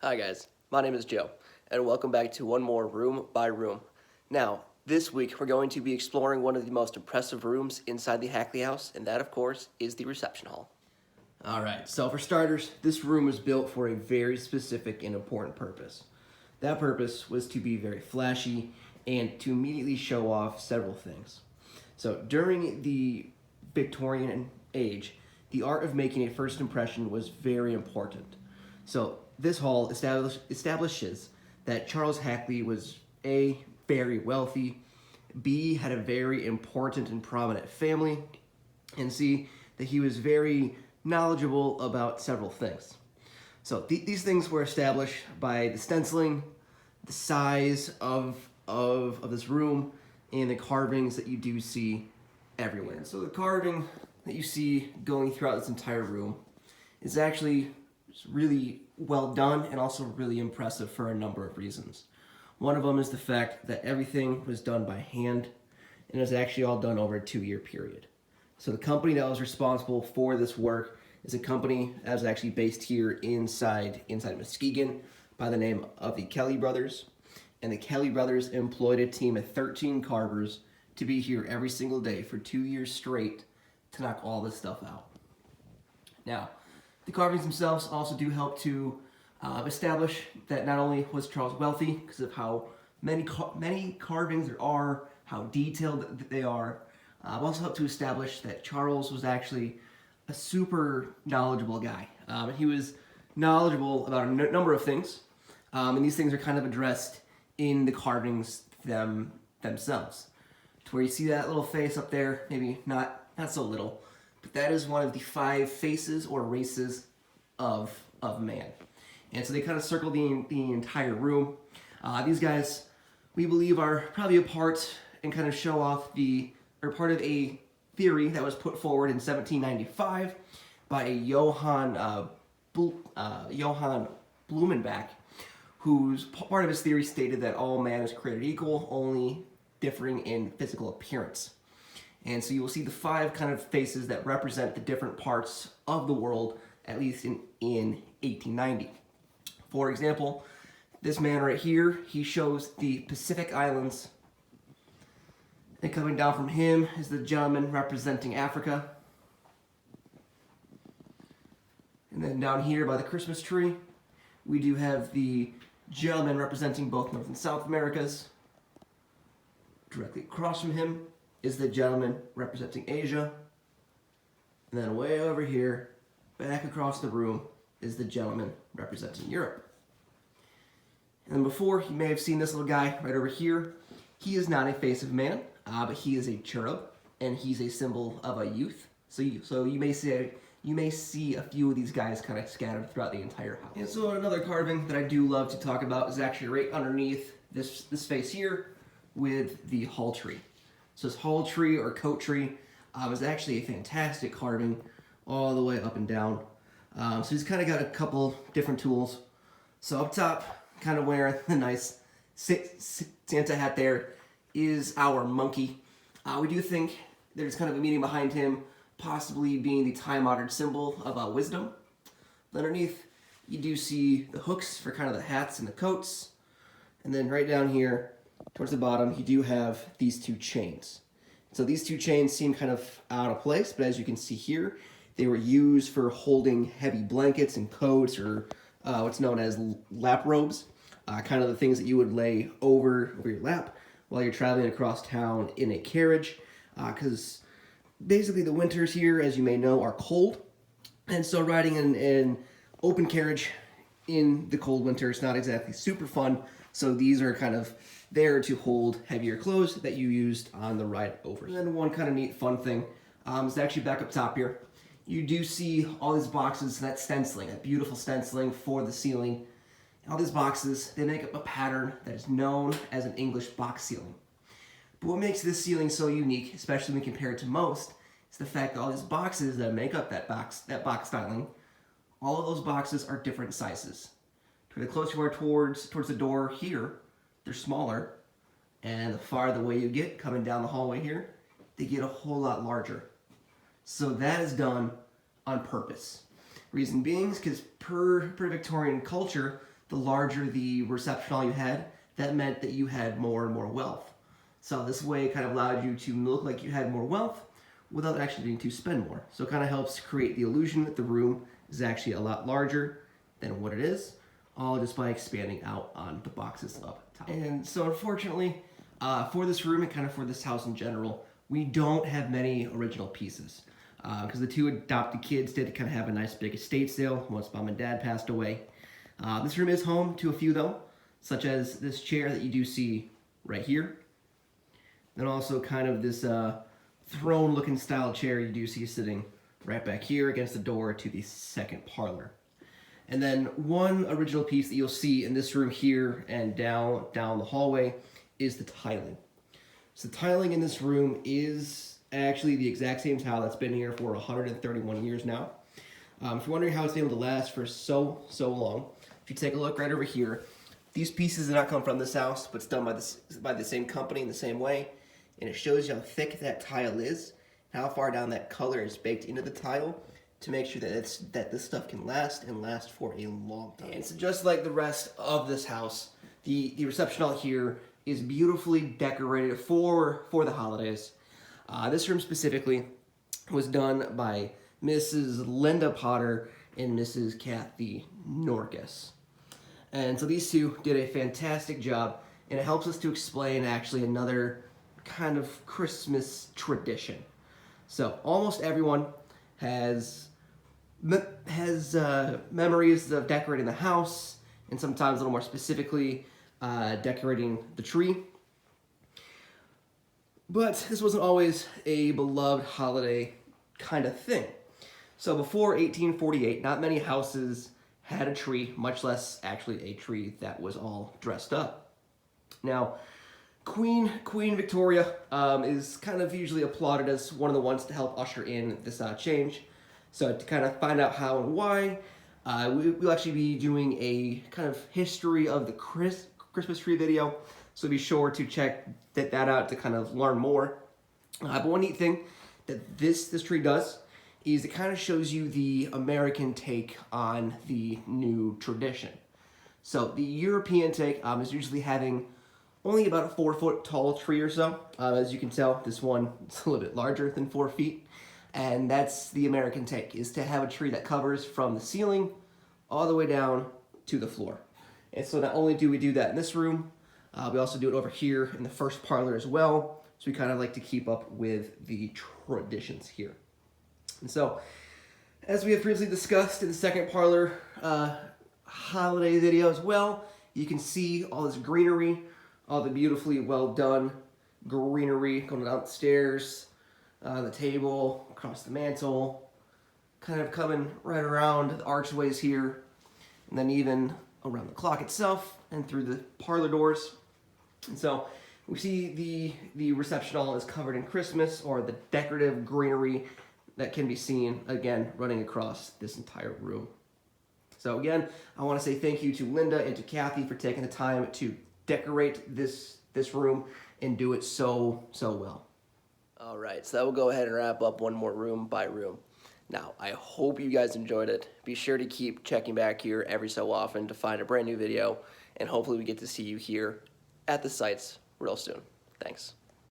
Hi guys, my name is Joe, and welcome back to one more Room by Room. Now, this week we're going to be exploring one of the most impressive rooms inside the Hackley House, and that of course is the reception hall. Alright, so for starters, this room was built for a very specific and important purpose. That purpose was to be very flashy and to immediately show off several things. So during the Victorian age, the art of making a first impression was very important. So this hall establishes that Charles Hackley was A, very wealthy, B, had a very important and prominent family, and C, that he was very knowledgeable about several things. So these things were established by the stenciling, the size of this room, and the carvings that you do see everywhere. And so the carving that you see going throughout this entire room is actually really well done and also really impressive for a number of reasons. One of them is the fact that everything was done by hand and it was actually all done over a 2-year period. So the company that was responsible for this work is a company that was actually based here inside Muskegon by the name of the Kelly Brothers. And the Kelly Brothers employed a team of 13 carvers to be here every single day for 2 years straight to knock all this stuff out. Now, the carvings themselves also do help to establish that not only was Charles wealthy because of how many carvings there are, how detailed they are, also help to establish that Charles was actually a super knowledgeable guy. He was knowledgeable about a number of things, and these things are kind of addressed in the carvings themselves. To where you see that little face up there, maybe not so little, but that is one of the 5 faces or races of man. And so they kind of circle the entire room. These guys, we believe, are probably a part and kind of show off part of a theory that was put forward in 1795 by Johann Blumenbach, whose part of his theory stated that all man is created equal, only differing in physical appearance. And so you will see the 5 kind of faces that represent the different parts of the world, at least in 1890. For example, this man right here, he shows the Pacific Islands. And coming down from him is the gentleman representing Africa. And then down here by the Christmas tree, we do have the gentleman representing both North and South Americas. Directly across from him is the gentleman representing Asia. And then way over here, back across the room, is the gentleman representing Europe. And then before, you may have seen this little guy right over here. He is not a face of man, but he is a cherub, and he's a symbol of a youth. So you may see a few of these guys kind of scattered throughout the entire house. And so another carving that I do love to talk about is actually right underneath this face here with the hall tree. So this hall tree or coat tree is actually a fantastic carving all the way up and down. So he's kind of got a couple different tools. So up top, kind of wearing the nice Santa hat there, is our monkey. We do think there's kind of a meaning behind him, possibly being the time-honored symbol of wisdom. Underneath, you do see the hooks for kind of the hats and the coats. And then right down here, towards the bottom, you do have these 2 chains. So these 2 chains seem kind of out of place, but as you can see here, they were used for holding heavy blankets and coats, or what's known as lap robes, kind of the things that you would lay over your lap while you're traveling across town in a carriage, because basically the winters here, as you may know, are cold, and so riding in an open carriage in the cold winter is not exactly super fun. So these are kind of there to hold heavier clothes that you used on the ride over. And then one kind of neat fun thing is actually back up top here. You do see all these boxes, that stenciling, that beautiful stenciling for the ceiling. All these boxes, they make up a pattern that is known as an English box ceiling. But what makes this ceiling so unique, especially when compared to most, is the fact that all these boxes that make up that box styling, all of those boxes are different sizes. The closer you are towards the door here, they're smaller, and the farther away you get coming down the hallway here, they get a whole lot larger. So that is done on purpose. Reason being is because per Victorian culture, the larger the reception hall you had, that meant that you had more and more wealth. So this way it kind of allowed you to look like you had more wealth without actually needing to spend more. So it kind of helps create the illusion that the room is actually a lot larger than what it is, all just by expanding out on the boxes up top. And so unfortunately, for this room and kind of for this house in general, we don't have many original pieces. Because the two adopted kids did kind of have a nice big estate sale once mom and dad passed away. This room is home to a few though, such as this chair that you do see right here. Then also kind of this throne looking style chair you do see sitting right back here against the door to the second parlor. And then one original piece that you'll see in this room here and down the hallway is the tiling. So the tiling in this room is actually the exact same tile that's been here for 131 years now. If you're wondering how it's been able to last for so long, if you take a look right over here, these pieces did not come from this house, but it's done by the same company in the same way. And it shows you how thick that tile is, and how far down that color is baked into the tile to make sure that this stuff can last and last for a long time. And so just like the rest of this house, the reception hall here is beautifully decorated for the holidays. This room specifically was done by Mrs. Linda Potter and Mrs. Kathy Norkus. And so these two did a fantastic job, and it helps us to explain actually another kind of Christmas tradition. So almost everyone has memories of decorating the house, and sometimes a little more specifically decorating the tree. But this wasn't always a beloved holiday kind of thing. So before 1848, not many houses had a tree, much less actually a tree that was all dressed up. Now, Queen Victoria is kind of usually applauded as one of the ones to help usher in this change. So to kind of find out how and why, we'll actually be doing a kind of history of the Christmas tree video. So be sure to check that out to kind of learn more. But one neat thing that this tree does is it kind of shows you the American take on the new tradition. So the European take is usually having only about a 4-foot tall tree or so. As you can tell, this one is a little bit larger than 4 feet. And that's the American take, is to have a tree that covers from the ceiling all the way down to the floor. And so not only do we do that in this room, we also do it over here in the first parlor as well. So we kind of like to keep up with the traditions here. And so, as we have previously discussed in the second parlor holiday video as well, you can see all this greenery, all the beautifully well done greenery going down the stairs, the table, across the mantle, kind of coming right around the archways here, and then even around the clock itself and through the parlor doors. And so we see the reception hall is covered in Christmas, or the decorative greenery that can be seen, again, running across this entire room. So again, I want to say thank you to Linda and to Kathy for taking the time to decorate this room and do it so well. All right, so that will go ahead and wrap up one more room by room. Now, I hope you guys enjoyed it. Be sure to keep checking back here every so often to find a brand new video, and hopefully we get to see you here at the sites real soon. Thanks.